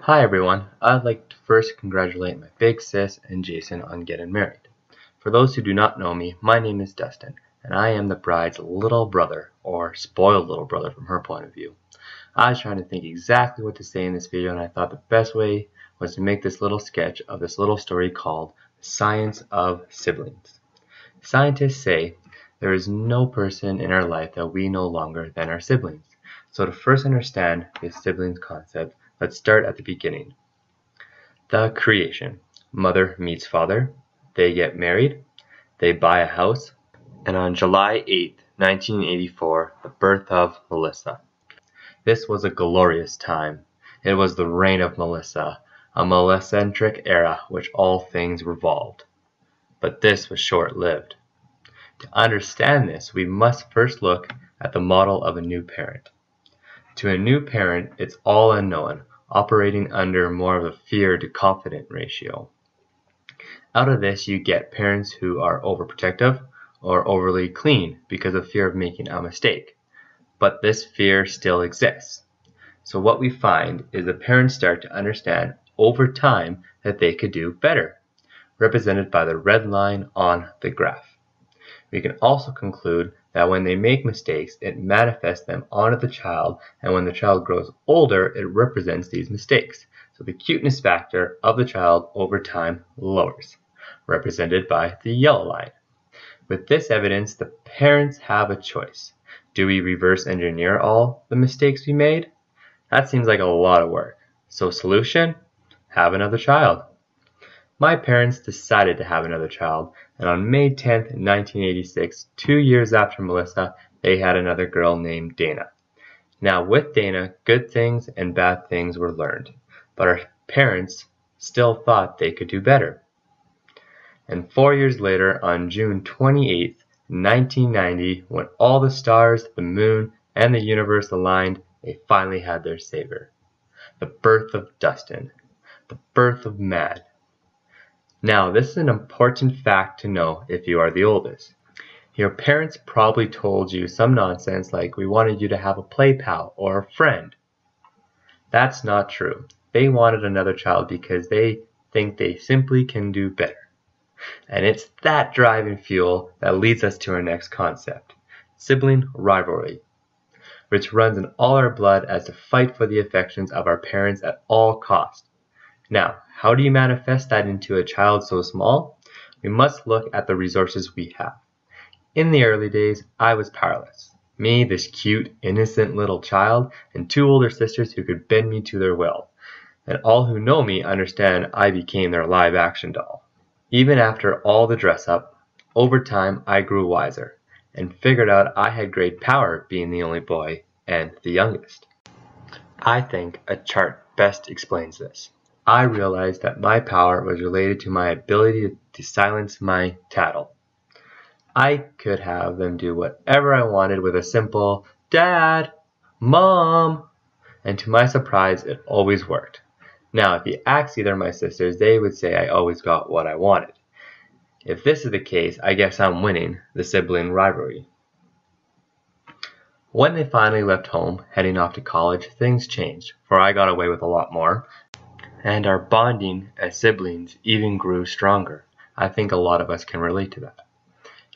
Hi everyone, I'd like to first congratulate my big sis and Jason on getting married. For those who do not know me, my name is Dustin, and I am the bride's little brother, or spoiled little brother from her point of view. I was trying to think exactly what to say in this video, and I thought the best way was to make this little sketch of this little story called The Science of Siblings. Scientists say there is no person in our life that we know longer than our siblings. So to first understand this siblings concept, let's start at the beginning. The creation. Mother meets father, they get married, they buy a house, and on July 8th, 1984, the birth of Melissa. This was a glorious time. It was the reign of Melissa, a Melissentric era which all things revolved. But this was short-lived. To understand this, we must first look at the model of a new parent. To a new parent, it's all unknown, operating under more of a fear to confident ratio. Out of this, you get parents who are overprotective or overly clean because of fear of making a mistake. But this fear still exists. So what we find is the parents start to understand over time that they could do better, represented by the red line on the graph. We can also conclude that when they make mistakes, it manifests them onto the child, and when the child grows older, it represents these mistakes. So the cuteness factor of the child over time lowers, represented by the yellow line. With this evidence, the parents have a choice. Do we reverse engineer all the mistakes we made? That seems like a lot of work. So solution? Have another child. My parents decided to have another child, and on May 10th, 1986, 2 years after Melissa, they had another girl named Dana. Now with Dana, good things and bad things were learned, but our parents still thought they could do better. And 4 years later, on June 28th, 1990, when all the stars, the moon, and the universe aligned, they finally had their savior. The birth of Dustin. The birth of man. Now, this is an important fact to know if you are the oldest. Your parents probably told you some nonsense like we wanted you to have a play pal or a friend. That's not true. They wanted another child because they think they simply can do better. And it's that driving fuel that leads us to our next concept, sibling rivalry, which runs in all our blood as to fight for the affections of our parents at all costs. Now, how do you manifest that into a child so small? We must look at the resources we have. In the early days, I was powerless. Me, this cute, innocent little child, and 2 older sisters who could bend me to their will. And all who know me understand I became their live-action doll. Even after all the dress-up, over time I grew wiser, and figured out I had great power being the only boy and the youngest. I think a chart best explains this. I realized that my power was related to my ability to silence my tattle. I could have them do whatever I wanted with a simple, "Dad," "Mom," and to my surprise, it always worked. Now, if you ask either of my sisters, they would say I always got what I wanted. If this is the case, I guess I'm winning the sibling rivalry. When they finally left home, heading off to college, things changed, for I got away with a lot more. And our bonding as siblings even grew stronger. I think a lot of us can relate to that.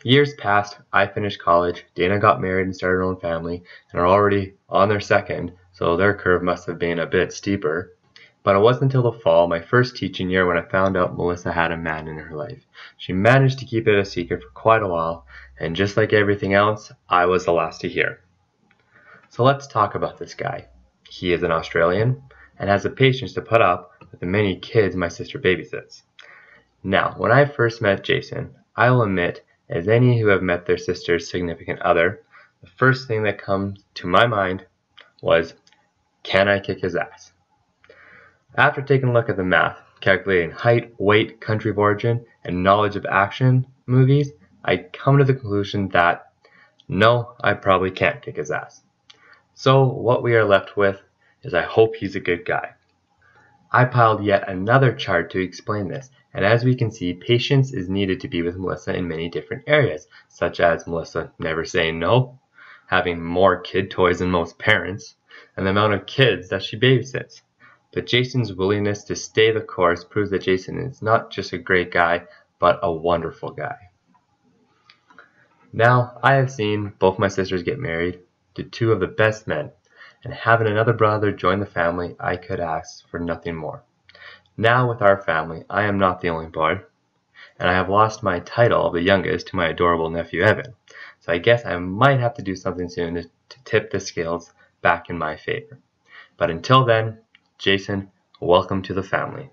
Years passed, I finished college, Dana got married and started her own family, and are already on their second, so their curve must have been a bit steeper. But it wasn't until the fall, my first teaching year, when I found out Melissa had a man in her life. She managed to keep it a secret for quite a while, and just like everything else, I was the last to hear. So let's talk about this guy. He is an Australian, and has the patience to put up with the many kids my sister babysits. Now, when I first met Jason, I will admit, as any who have met their sister's significant other, the first thing that comes to my mind was, can I kick his ass? After taking a look at the math, calculating height, weight, country of origin, and knowledge of action movies, I come to the conclusion that, no, I probably can't kick his ass. So what we are left with is I hope he's a good guy. I piled yet another chart to explain this, and as we can see, patience is needed to be with Melissa in many different areas, such as Melissa never saying no, having more kid toys than most parents, and the amount of kids that she babysits. But Jason's willingness to stay the course proves that Jason is not just a great guy, but a wonderful guy. Now, I have seen both my sisters get married to two of the best men, and having another brother join the family, I could ask for nothing more. Now, with our family, I am not the only boy, and I have lost my title of the youngest to my adorable nephew Evan, so I guess I might have to do something soon to tip the scales back in my favor. But until then, Jason, welcome to the family.